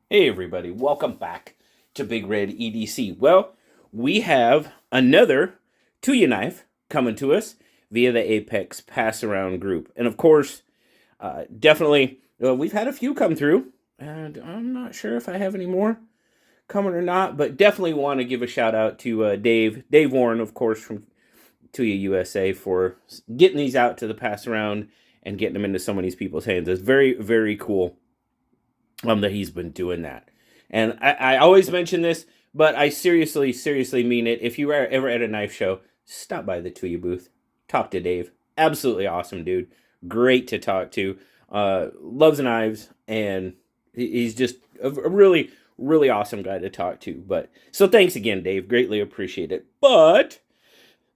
Hey everybody, welcome back to BigRedEDC. Well, we have another tuyaknife coming to us via the Apex Pass Around group. And of course, definitely, we've had a few come through, and I'm not sure if I have any more coming or not, but definitely want to give a shout out to Dave Warren, of course, from Tuya USA for getting these out to the Pass Around and getting them into so many people's hands. It's very, very cool that he's been doing that. And I always mention this, but I seriously mean it. If you are ever at a knife show, stop by the Tuya booth. Talk to Dave. Absolutely awesome dude. Great to talk to. Loves knives, and he's just a really, really awesome guy to talk to. But so thanks again, Dave. Greatly appreciate it. But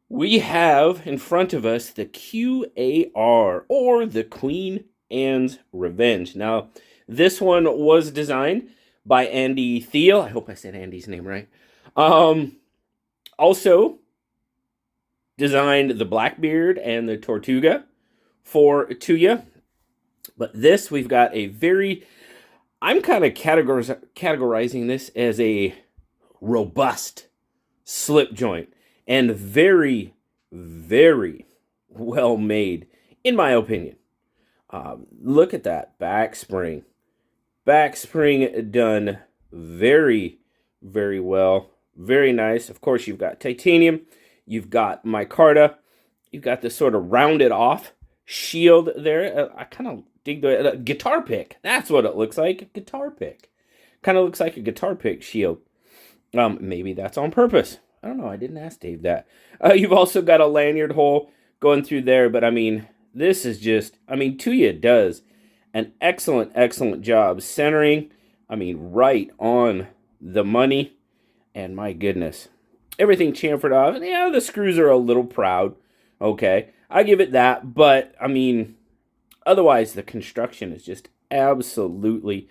we have in front of us the QAR, or the Queen Anne's Revenge. Now, this one was designed by Andy Thiel. I hope I said Andy's name right. Also designed the Blackbeard and the Tortuga for Tuya. But this, we've got a very, I'm kind of categorizing this as a robust slip joint. And very, very well made, in my opinion. Look at that back spring. Back spring done very, very well. Very nice. Of course, you've got titanium. You've got micarta. You've got this sort of rounded off shield there. I kind of dig the guitar pick. That's what it looks like. A guitar pick. Kind of looks like a guitar pick shield. Maybe that's on purpose. I don't know. I didn't ask Dave that. You've also got a lanyard hole going through there. But, I mean, this is just, Tuya does an excellent job centering. Right on the money. And my goodness, everything chamfered off. And yeah, the screws are a little proud. Okay, I give it that. But, otherwise, the construction is just absolutely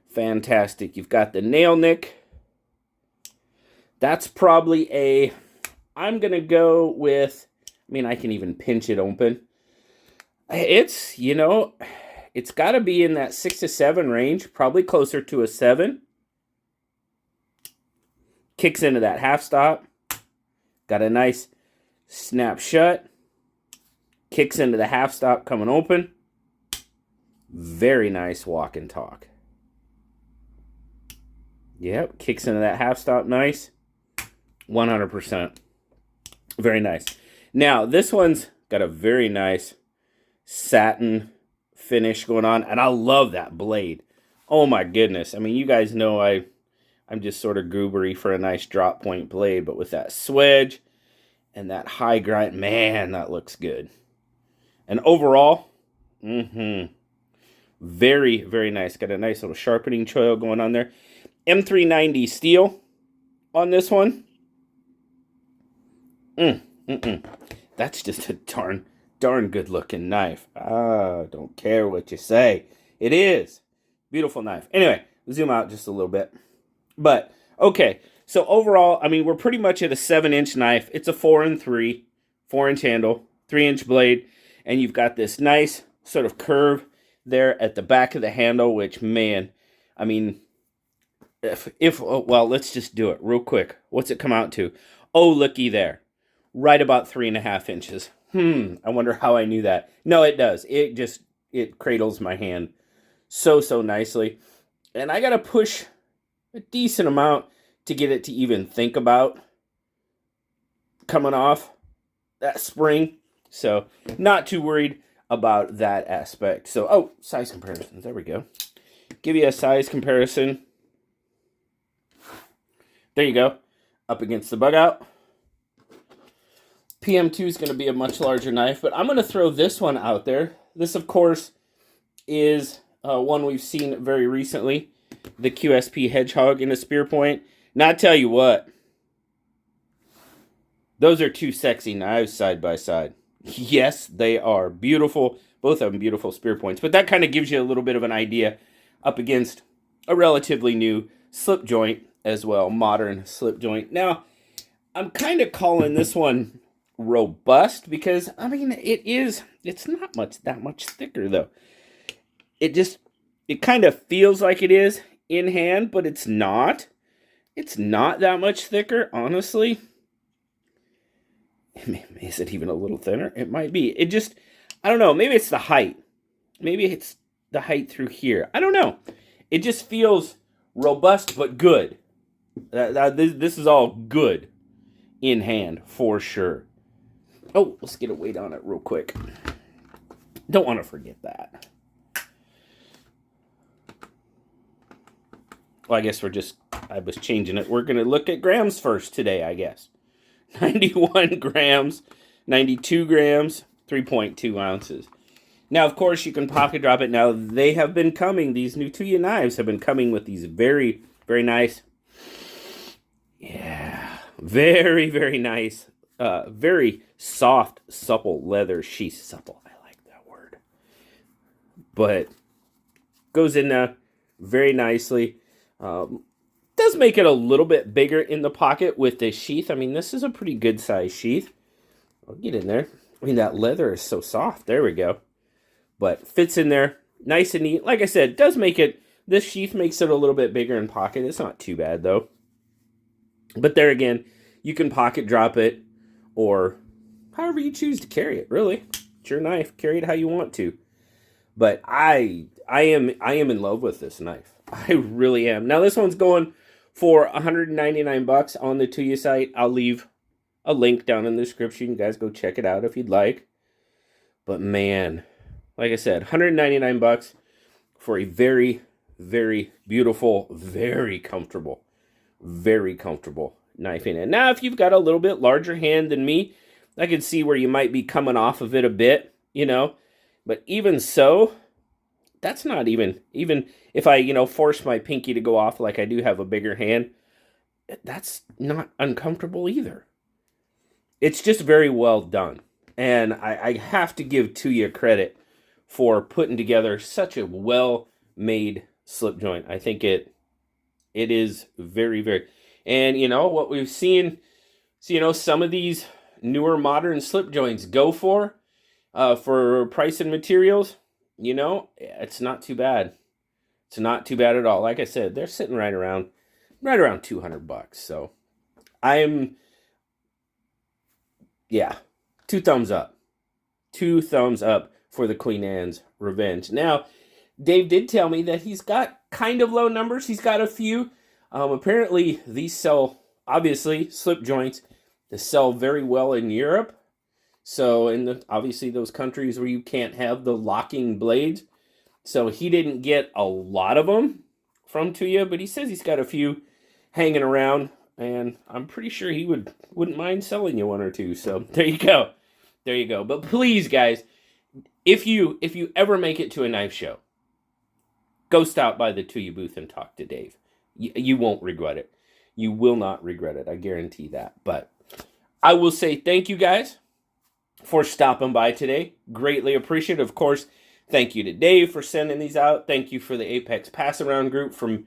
fantastic. You've got the nail nick. That's probably I'm going to go with, I can even pinch it open. It's, it's got to be in that 6 to 7 range, probably closer to a 7. Kicks into that half stop. Got a nice snap shut. Kicks into the half stop coming open. Very nice walk and talk. Yep, kicks into that half stop nice. 100%. Very nice. Now, this one's got a very nice satin finish going on, and I love that blade. Oh my goodness. You guys know I'm just sort of goobery for a nice drop point blade, but with that swedge and that high grind, man, that looks good. And overall, very, very nice. Got a nice little sharpening choil going on there. M390 steel on this one. That's just a darn good looking knife. Don't care what you say. It is. Beautiful knife. Anyway, zoom out just a little bit. But, okay. So overall, we're pretty much at a 7-inch knife. It's a 4 and 3, 4-inch handle, 3-inch blade. And you've got this nice sort of curve there at the back of the handle, which, man, well, let's just do it real quick. What's it come out to? Oh, looky there. Right about 3.5 inches. I wonder how I knew that. No, it does. It cradles my hand so nicely. And I got to push a decent amount to get it to even think about coming off that spring. So, not too worried about that aspect. So, size comparisons. There we go. Give you a size comparison. There you go. Up against the bug out. PM2 is going to be a much larger knife, but I'm going to throw this one out there. This, of course, is one we've seen very recently. The QSP Hedgehog in a spear point. Now, I tell you what. Those are two sexy knives side by side. Yes, they are. Beautiful. Both of them beautiful spear points. But that kind of gives you a little bit of an idea up against a relatively new slip joint as well. Modern slip joint. Now, I'm kind of calling this one robust because, it's not that much thicker, though. It just, It kind of feels like it is in hand, but it's not. It's not that much thicker, honestly. Is it even a little thinner? It might be. It just, I don't know. Maybe it's the height. Maybe it's the height through here. I don't know. It just feels robust but good. This is all good in hand for sure. Oh, let's get a weight on it real quick. Don't want to forget that. Well, I guess I was changing it. We're going to look at grams first today, I guess. 91 grams, 92 grams, 3.2 ounces. Now, of course, you can pocket drop it. Now, they have been coming. These new Tuya knives have been coming with these very, very nice. Yeah, very, very nice. Very soft, supple leather sheath. Supple, I like that word. But goes in there very nicely. Does make it a little bit bigger in the pocket with this sheath. I mean, this is a pretty good size sheath. I'll get in there. I mean, that leather is so soft. There we go. But fits in there nice and neat. Like I said, does make it, this sheath makes it a little bit bigger in pocket. It's not too bad though. But there again, you can pocket drop it or however you choose to carry it, really. It's your knife. Carry it how you want to. But I am in love with this knife. I really am. Now this one's going for $199 on the Tuya site. I'll leave a link down in the description. You guys go check it out if you'd like. But man, like I said, $199 for a very, very beautiful, very comfortable knife in it. Now, if you've got a little bit larger hand than me, I can see where you might be coming off of it a bit, you know. But even so, that's not even if I, force my pinky to go off like I do have a bigger hand, that's not uncomfortable either. It's just very well done. And I have to give Tuya credit for putting together such a well-made slip joint. I think it is very, very... And, what we've seen, some of these newer modern slip joints go for price and materials, it's not too bad. It's not too bad at all. Like I said, they're sitting right around $200. So yeah, 2 thumbs up. 2 thumbs up for the Queen Anne's Revenge. Now, Dave did tell me that he's got kind of low numbers. He's got a few. Apparently, these sell, obviously, slip joints. They sell very well in Europe. So, obviously, those countries where you can't have the locking blades. So, he didn't get a lot of them from Tuya, but he says he's got a few hanging around. And I'm pretty sure he wouldn't mind selling you 1 or 2. So, there you go. There you go. But please, guys, if you ever make it to a knife show, go stop by the Tuya booth and talk to Dave. You won't regret it. You will not regret it. I guarantee that. But I will say thank you guys for stopping by today. Greatly appreciate it. Of course, thank you to Dave for sending these out. Thank you for the Apex Pass Around group for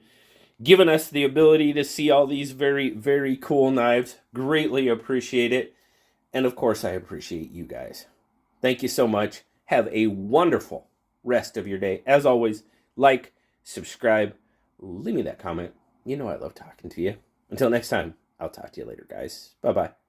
giving us the ability to see all these very, very cool knives. Greatly appreciate it. And of course, I appreciate you guys. Thank you so much. Have a wonderful rest of your day. As always, like, subscribe, leave me that comment. I love talking to you. Until next time, I'll talk to you later, guys. Bye-bye.